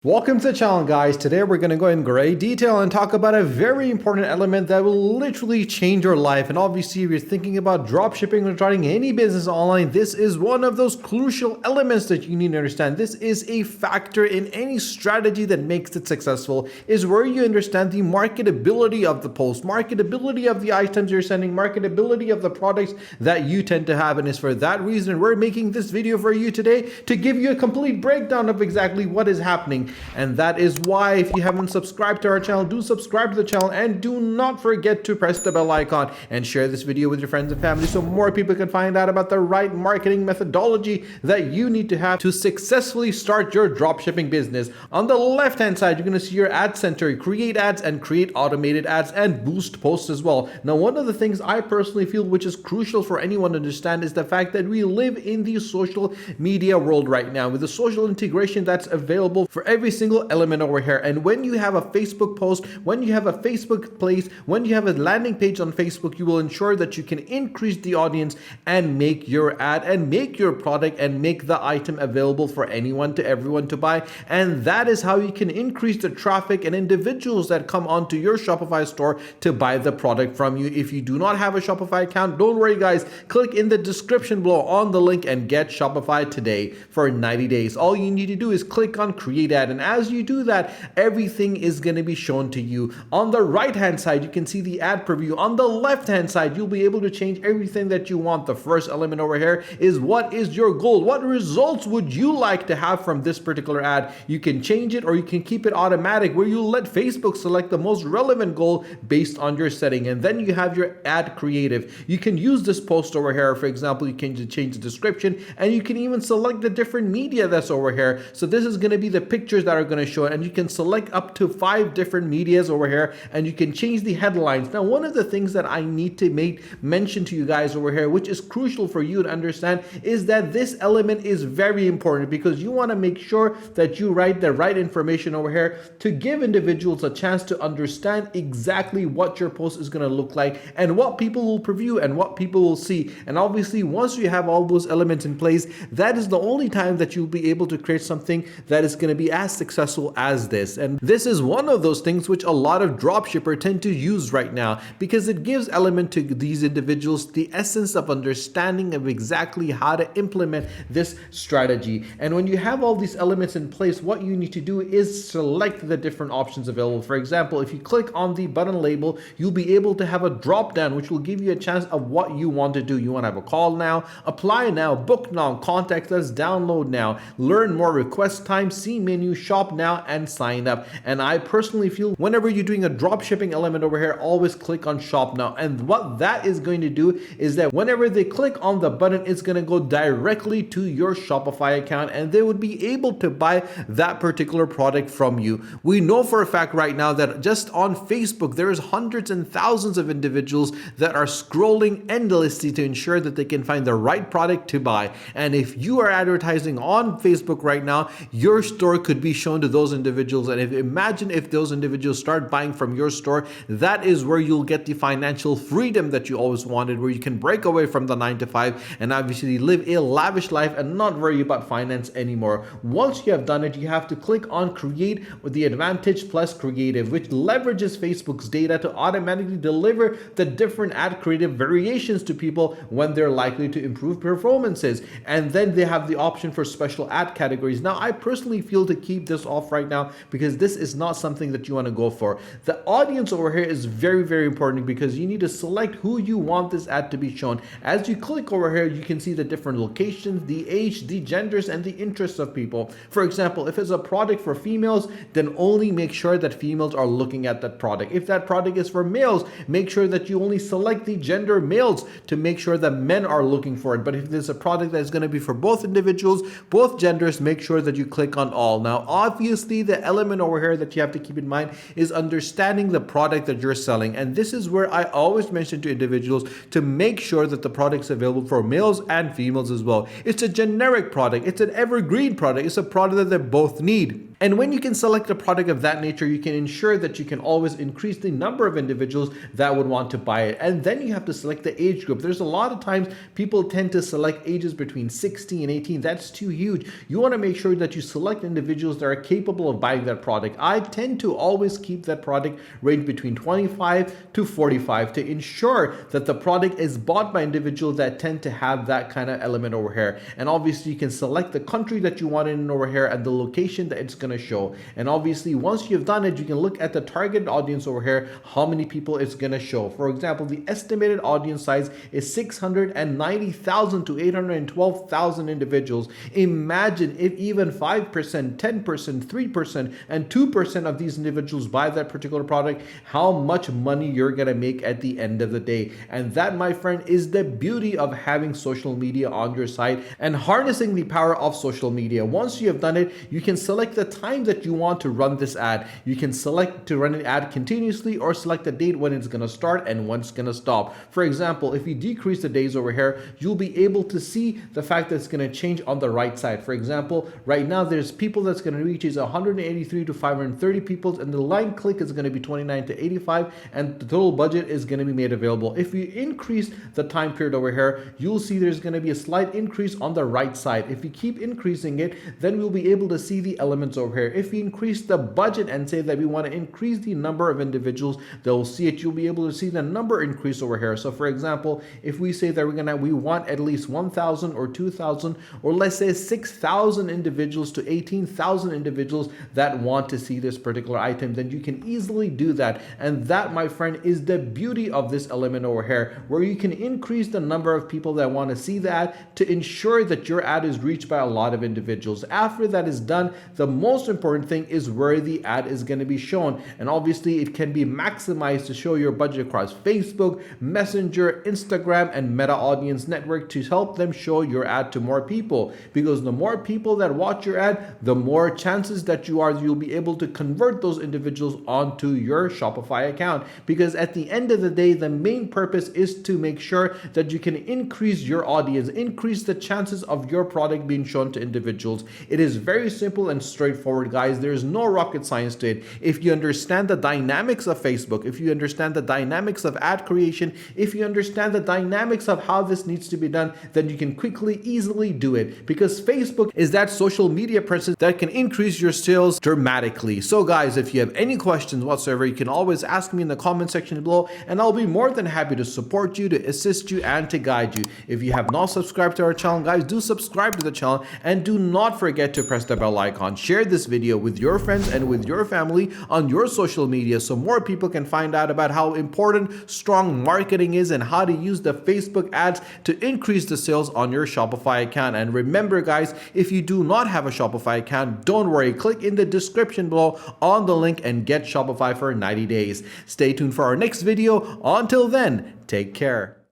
Welcome to the channel, guys. Today we're going to go in great detail and talk about a very important element that will literally change your life. And obviously, if you're thinking about dropshipping or starting any business online, this is one of those crucial elements that you need to understand. This is a factor in any strategy that makes it successful, is where you understand the marketability of the post, marketability of the items you're sending, marketability of the products that you tend to have. And it's for that reason we're making this video for you today to give you a complete breakdown of exactly what is happening. And that is why, if you haven't subscribed to our channel, do subscribe to the channel and do not forget to press the bell icon and share this video with your friends and family so more people can find out about the right marketing methodology that you need to have to successfully start your dropshipping business. On the left hand side, you're going to see your ad center, create ads and create automated ads and boost posts as well. Now, one of the things I personally feel which is crucial for anyone to understand is the fact that we live in the social media world right now with the social integration that's available for every single element over here. And when you have a Facebook post, when you have a Facebook place, when you have a landing page on Facebook, you will ensure that you can increase the audience and make your ad and make your product and make the item available for anyone to everyone to buy. And that is how you can increase the traffic and individuals that come onto your Shopify store to buy the product from you. If you do not have a Shopify account, don't worry, guys. Click in the description below on the link and get Shopify today for 90 days. All you need to do is click on create ad, and as you do that, everything is going to be shown to you. On the right hand side, you can see the ad preview. On the left hand side, you'll be able to change everything that you want. The first element over here is what is your goal? What results would you like to have from this particular ad? You can change it or you can keep it automatic where you let Facebook select the most relevant goal based on your setting. And then you have your ad creative. You can use this post over here. For example, you can change the description and you can even select the different media that's over here. So this is going to be the pictures that are going to show it, and you can select up to 5 different medias over here, and you can change the headlines. Now, one of the things that I need to make mention to you guys over here, which is crucial for you to understand, is that this element is very important because you want to make sure that you write the right information over here to give individuals a chance to understand exactly what your post is going to look like and what people will preview and what people will see. And obviously, once you have all those elements in place, that is the only time that you'll be able to create something that is going to be as successful as this. And this is one of those things which a lot of dropshippers tend to use right now because it gives element to these individuals the essence of understanding of exactly how to implement this strategy. And when you have all these elements in place, what you need to do is select the different options available. For example, if you click on the button label, you'll be able to have a drop down which will give you a chance of what you want to do. You want to have a call now, apply now, book now, contact us, download now, learn more, request time, see menu, shop now, and sign up. And I personally feel whenever you're doing a drop shipping element over here, always click on shop now. And what that is going to do is that whenever they click on the button, it's going to go directly to your Shopify account and they would be able to buy that particular product from you. We know for a fact right now that just on Facebook, there's hundreds and thousands of individuals that are scrolling endlessly to ensure that they can find the right product to buy. And if you are advertising on Facebook right now, your store could be shown to those individuals. And imagine if those individuals start buying from your store, that is where you'll get the financial freedom that you always wanted, where you can break away from the 9 to 5 and obviously live a lavish life and not worry about finance anymore. Once you have done it, you have to click on create with the advantage plus creative, which leverages Facebook's data to automatically deliver the different ad creative variations to people when they're likely to improve performances. And then they have the option for special ad categories. Now, I personally feel to keep this off right now because this is not something that you want to go for. The audience over here is very, very important because you need to select who you want this ad to be shown. As you click over here, you can see the different locations, the age, the genders, and the interests of people. For example, if it's a product for females, then only make sure that females are looking at that product. If that product is for males, make sure that you only select the gender males to make sure that men are looking for it. But if there's a product that's going to be for both individuals, both genders, make sure that you click on all. Now, obviously, the element over here that you have to keep in mind is understanding the product that you're selling. And this is where I always mention to individuals to make sure that the product is available for males and females as well. It's a generic product. It's an evergreen product. It's a product that they both need. And when you can select a product of that nature, you can ensure that you can always increase the number of individuals that would want to buy it. And then you have to select the age group. There's a lot of times people tend to select ages between 60 and 18. That's too huge. You want to make sure that you select individuals that are capable of buying that product. I tend to always keep that product range between 25 to 45 to ensure that the product is bought by individuals that tend to have that kind of element over here. And obviously you can select the country that you want it in over here and the location that it's going to show. And obviously once you've done it, you can look at the target audience over here, how many people it's going to show. For example, the estimated audience size is 690,000 to 812,000 individuals. Imagine if even 5%, 10%, 3%, and 2% of these individuals buy that particular product, how much money you're going to make at the end of the day. And that, my friend, is the beauty of having social media on your site and harnessing the power of social media. Once you have done it, you can select the time that you want to run this ad. You can select to run an ad continuously or select the date when it's going to start and when it's going to stop. For example, if you decrease the days over here, you'll be able to see the fact that it's going to change on the right side. For example, right now there's people that's going to reach is 183 to 530 people, and the line click is going to be 29 to 85, and the total budget is going to be made available. If you increase the time period over here, you'll see there's going to be a slight increase on the right side. If you keep increasing it, then we'll be able to see the elements over here. If we increase the budget and say that we want to increase the number of individuals that will see it, you'll be able to see the number increase over here. So for example, if we say that we want at least 1,000 or 2,000, or let's say 6,000 individuals to 18,000 individuals that want to see this particular item, then you can easily do that. And that, my friend, is the beauty of this element over here, where you can increase the number of people that want to see that to ensure that your ad is reached by a lot of individuals. After that is done, the most important thing is where the ad is going to be shown. And obviously it can be maximized to show your budget across Facebook, Messenger, Instagram, and Meta Audience Network to help them show your ad to more people. Because the more people that watch your ad, the more chances that you'll be able to convert those individuals onto your Shopify account. Because at the end of the day, the main purpose is to make sure that you can increase your audience, increase the chances of your product being shown to individuals. It is very simple and straightforward, guys. There's no rocket science to it. If you understand the dynamics of Facebook, if you understand the dynamics of ad creation, if you understand the dynamics of how this needs to be done, then you can quickly, easily do it. Because Facebook is that social media presence that can increase your sales dramatically. So guys, if you have any questions whatsoever, you can always ask me in the comment section below, and I'll be more than happy to support you, to assist you, and to guide you. If you have not subscribed to our channel, guys, do subscribe to the channel, and do not forget to press the bell icon. Share this video with your friends and with your family on your social media so more people can find out about how important strong marketing is and how to use the Facebook ads to increase the sales on your Shopify account. And remember, guys, if you do not have a Shopify account, don't worry. Click in the description below on the link and get Shopify for 90 days. Stay tuned for our next video. Until then, take care.